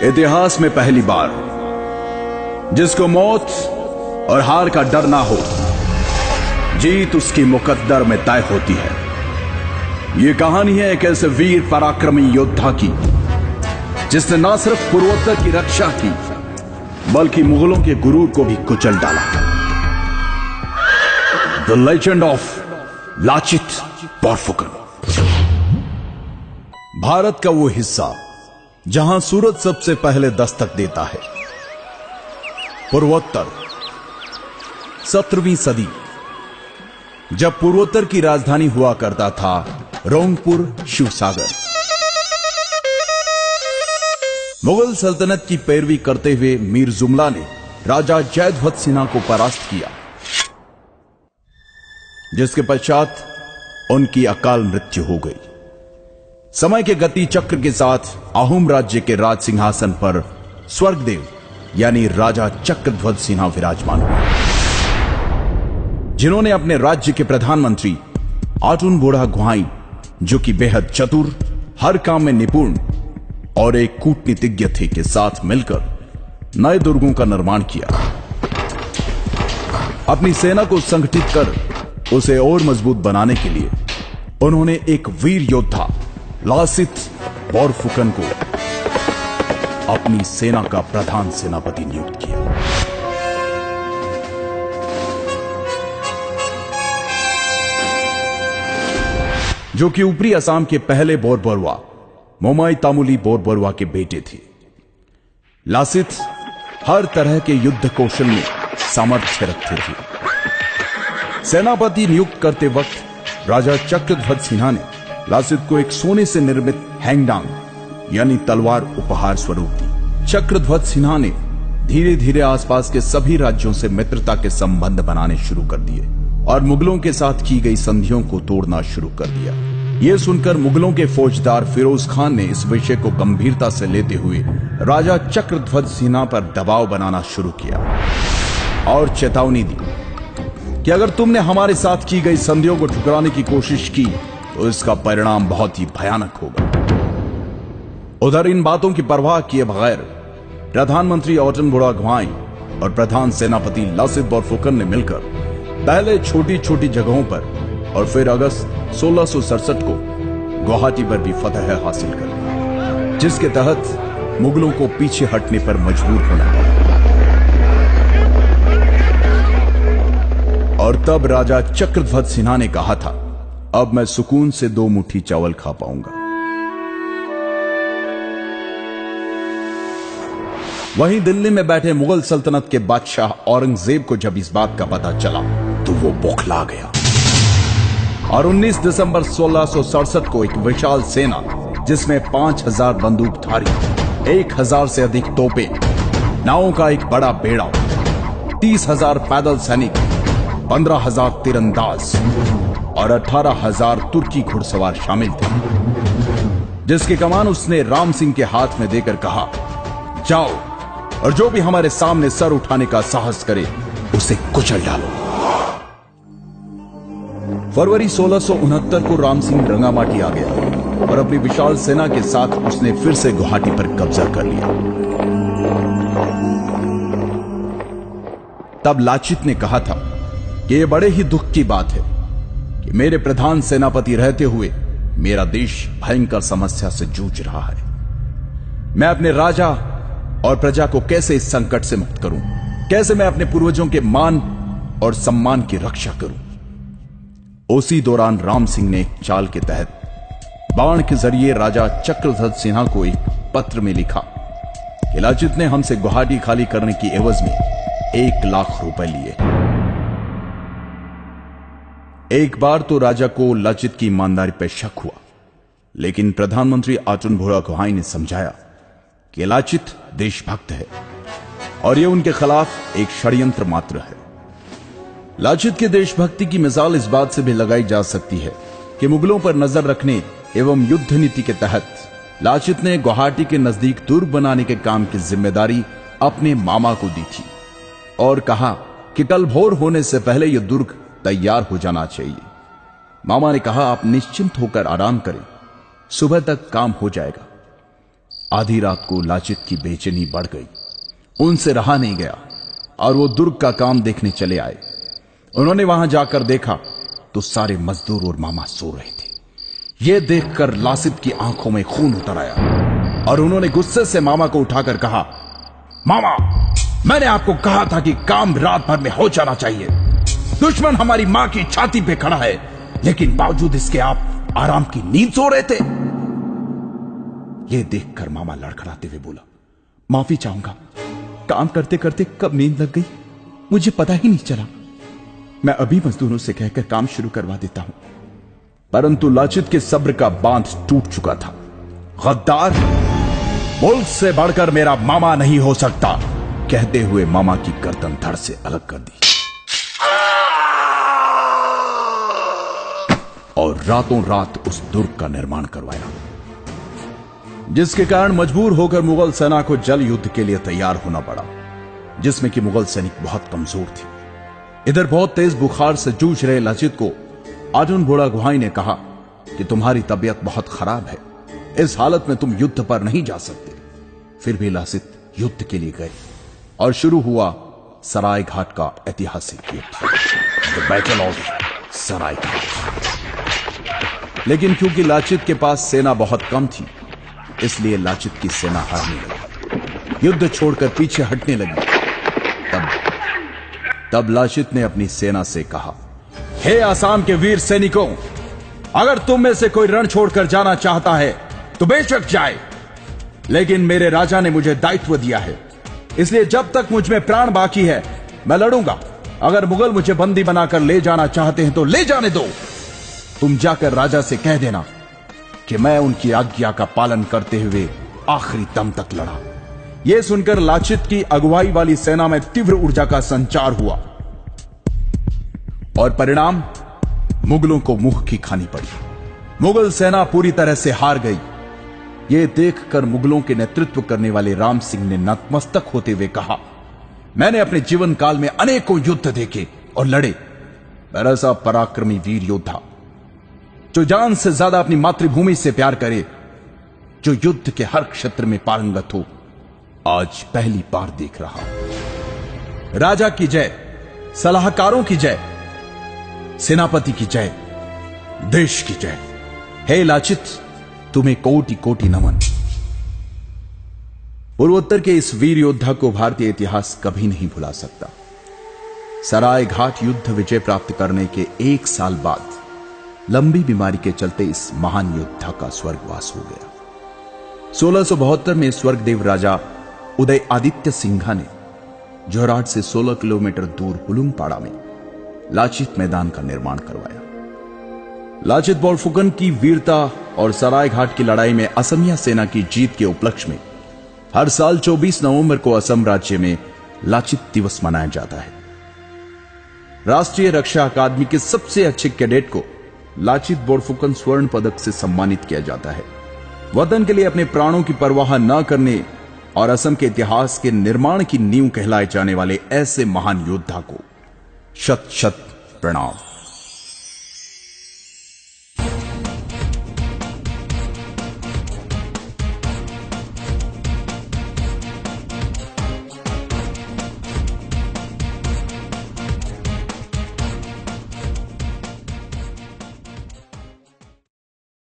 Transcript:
इतिहास में पहली बार जिसको मौत और हार का डर ना हो, जीत उसकी मुकद्दर में तय होती है। यह कहानी है एक ऐसे वीर पराक्रमी योद्धा की जिसने ना सिर्फ पूर्वोत्तर की रक्षा की बल्कि मुगलों के गुरूर को भी कुचल डाला। The legend of Lachit Borphukan. Bharat का वो हिस्सा जहां सूरज सबसे पहले दस्तक देता है। पूर्वोत्तर 17वीं सदी, जब पूर्वोत्तर की राजधानी हुआ करता था रोंगपुर शिवसागर। मुगल सल्तनत की पैरवी करते हुए मीर जुमला ने राजा जयध्वज सिन्हा को परास्त किया, जिसके पश्चात उनकी अकाल मृत्यु हो गई। समय के गति चक्र के साथ अहोम राज्य के राज सिंहासन पर स्वर्गदेव यानी राजा चक्रध्वज सिन्हा विराजमान हुए, जिन्होंने अपने राज्य के प्रधानमंत्री आटुन बोड़ा गुहाई, जो कि बेहद चतुर, हर काम में निपुण और एक कूटनीतिज्ञ थे, के साथ मिलकर नए दुर्गों का निर्माण किया। अपनी सेना को संगठित कर उसे और मजबूत बनाने के लिए उन्होंने एक वीर योद्धा लासित बोरफुकन को अपनी सेना का प्रधान सेनापति नियुक्त किया। जो कि ऊपरी असम के पहले बोरबरुआ मोमाई तामुली बोरबरुआ के बेटे थे। लासित हर तरह के युद्ध कौशल में सामर्थ्य रखते थे। सेनापति नियुक्त करते वक्त राजा चक्रध्वज सिन्हा ने लासित को एक सोने से निर्मित हैंगडांग यानी तलवार उपहार स्वरूप दी। चक्रध्वज सिन्हा ने धीरे धीरे आसपास के सभी राज्यों से मित्रता के संबंध बनाने शुरू कर दिए और मुगलों के साथ की गई संधियों को तोड़ना शुरू कर दिया। यह सुनकर मुगलों के फौजदार फिरोज खान ने इस विषय को गंभीरता से लेते हुए राजा चक्रध्वज सिन्हा पर दबाव बनाना शुरू किया और चेतावनी दी कि अगर तुमने हमारे साथ की गई संधियों को ठुकराने की कोशिश की तो इसका परिणाम बहुत ही भयानक होगा। उधर इन बातों की परवाह किए बगैर प्रधानमंत्री आटुन बोड़ा गुहाई और प्रधान सेनापति लासित बोरफुकन ने मिलकर पहले छोटी छोटी जगहों पर और फिर अगस्त 1667 को गुवाहाटी पर भी फतह हासिल कर ली, जिसके तहत मुगलों को पीछे हटने पर मजबूर होना पड़ा। और तब राजा चक्रध्वज सिन्हा ने कहा था, अब मैं सुकून से 2 मुट्ठी चावल खा पाऊंगा। वहीं दिल्ली में बैठे मुगल सल्तनत के बादशाह औरंगजेब को जब इस बात का पता चला तो वो बौखला गया और 19 दिसंबर 1667 को एक विशाल सेना जिसमें 5000 बंदूकधारी, 1000 से अधिक तोपें, नावों का एक बड़ा बेड़ा, 30,000 पैदल सैनिक, 15,000 तीरंदाज और 18,000 तुर्की घुड़सवार शामिल थे, जिसकी कमान उसने राम सिंह के हाथ में देकर कहा, जाओ और जो भी हमारे सामने सर उठाने का साहस करे उसे कुचल डालो। फरवरी 1669 को राम सिंह रंगामाटी आ गया और अपनी विशाल सेना के साथ उसने फिर से गुवाहाटी पर कब्जा कर लिया। तब लाचित ने कहा था कि यह बड़े ही दुख की बात है कि मेरे प्रधान सेनापति रहते हुए मेरा देश भयंकर समस्या से जूझ रहा है। मैं अपने राजा और प्रजा को कैसे इस संकट से मुक्त करूं? कैसे मैं अपने पूर्वजों के मान और सम्मान की रक्षा करूं? उसी दौरान राम सिंह ने एक चाल के तहत बाण के जरिए राजा चक्रध्वज सिन्हा को एक पत्र में लिखा कि लाचित ने हमसे गुवाहाटी खाली करने की एवज में 1 लाख रुपए लिए। एक बार तो राजा को लाचित की ईमानदारी पर शक हुआ, लेकिन प्रधानमंत्री आटुन बोड़ा गुहाई ने समझाया कि लाचित देशभक्त है और यह उनके खिलाफ एक षड्यंत्र मात्र है। लाचित के देशभक्ति की मिसाल इस बात से भी लगाई जा सकती है कि मुगलों पर नजर रखने एवं युद्ध नीति के तहत लाचित ने गुवाहाटी के नजदीक दुर्ग बनाने के काम की जिम्मेदारी अपने मामा को दी थी और कहा कि कल भोर होने से पहले यह दुर्ग तैयार हो जाना चाहिए। मामा ने कहा, आप निश्चिंत होकर आराम करें, सुबह तक काम हो जाएगा। आधी रात को लाचित की बेचैनी बढ़ गई। उनसे रहा नहीं गया और वो दुर्ग का काम देखने चले आए। उन्होंने वहां जाकर देखा तो सारे मजदूर और मामा सो रहे थे। यह देखकर लासित की आंखों में खून उतर आया और उन्होंने गुस्से से मामा को उठाकर कहा, मामा, मैंने आपको कहा था कि काम रात भर में हो जाना चाहिए। दुश्मन हमारी मां की छाती पे खड़ा है, लेकिन बावजूद इसके आप आराम की नींद सो रहे थे। यह देखकर मामा लड़खड़ाते हुए बोला, माफी चाहूंगा, काम करते करते कब नींद लग गई मुझे पता ही नहीं चला। मैं अभी मजदूरों से कहकर काम शुरू करवा देता हूं। परंतु लाचित के सब्र का बांध टूट चुका था। गद्दार, मुल्क से बढ़कर मेरा मामा नहीं हो सकता, कहते हुए मामा की गर्दन धड़ से अलग कर दी और रातों रात उस दुर्ग का निर्माण करवाया, जिसके कारण मजबूर होकर मुगल सेना को जल युद्ध के लिए तैयार होना पड़ा, जिसमें कि मुगल सैनिक बहुत कमजोर थे। इधर बहुत तेज बुखार से जूझ रहे लाचित को अर्जुन बुढ़ागुहाई ने कहा कि तुम्हारी तबीयत बहुत खराब है, इस हालत में तुम युद्ध पर नहीं जा सकते। फिर भी लासित युद्ध के लिए गए और शुरू हुआ सराय घाट का ऐतिहासिक युद्ध, द बैटल ऑफ सराय घाट। लेकिन क्योंकि लाचित के पास सेना बहुत कम थी, इसलिए लाचित की सेना हारने लगी, युद्ध छोड़कर पीछे हटने लगी। तब लाचित ने अपनी सेना से कहा, हे आसाम के वीर सैनिकों, अगर तुम में से कोई रण छोड़कर जाना चाहता है तो बेशक जाए, लेकिन मेरे राजा ने मुझे दायित्व दिया है, इसलिए जब तक मुझ में प्राण बाकी है मैं लड़ूंगा। अगर मुगल मुझे बंदी बनाकर ले जाना चाहते हैं तो ले जाने दो। तुम जाकर राजा से कह देना कि मैं उनकी आज्ञा का पालन करते हुए आखिरी दम तक लड़ा। यह सुनकर लाचित की अगुवाई वाली सेना में तीव्र ऊर्जा का संचार हुआ और परिणाम मुगलों को मुंह की खानी पड़ी। मुगल सेना पूरी तरह से हार गई। यह देखकर मुगलों के नेतृत्व करने वाले राम सिंह ने नतमस्तक होते हुए कहा, मैंने अपने जीवन काल में अनेकों युद्ध देखे और लड़े। मेरा सा पराक्रमी वीर योद्धा जो जान से ज्यादा अपनी मातृभूमि से प्यार करे, जो युद्ध के हर क्षेत्र में पारंगत हो, आज पहली बार देख रहा हूं। राजा की जय, सलाहकारों की जय, सेनापति की जय, देश की जय। हे लाचित, तुम्हें कोटि कोटि नमन। पूर्वोत्तर के इस वीर योद्धा को भारतीय इतिहास कभी नहीं भुला सकता। सराय घाट युद्ध विजय प्राप्त करने के 1 साल बाद लंबी बीमारी के चलते इस महान योद्धा का स्वर्गवास हो गया। 1672 में स्वर्गदेव राजा उदय आदित्य सिंघा ने जोरहाट से 16 किलोमीटर दूर हुलुंगपाड़ा में लाचित मैदान का निर्माण करवाया। लाचित बोरफुकन की वीरता और सराय घाट की लड़ाई में असमिया सेना की जीत के उपलक्ष्य में हर साल 24 नवंबर को असम राज्य में लाचित दिवस मनाया जाता है। राष्ट्रीय रक्षा अकादमी के सबसे अच्छे कैडेट को लाचित बोरफुकन स्वर्ण पदक से सम्मानित किया जाता है। वतन के लिए अपने प्राणों की परवाह न करने और असम के इतिहास के निर्माण की नींव कहलाए जाने वाले ऐसे महान योद्धा को शत शत प्रणाम।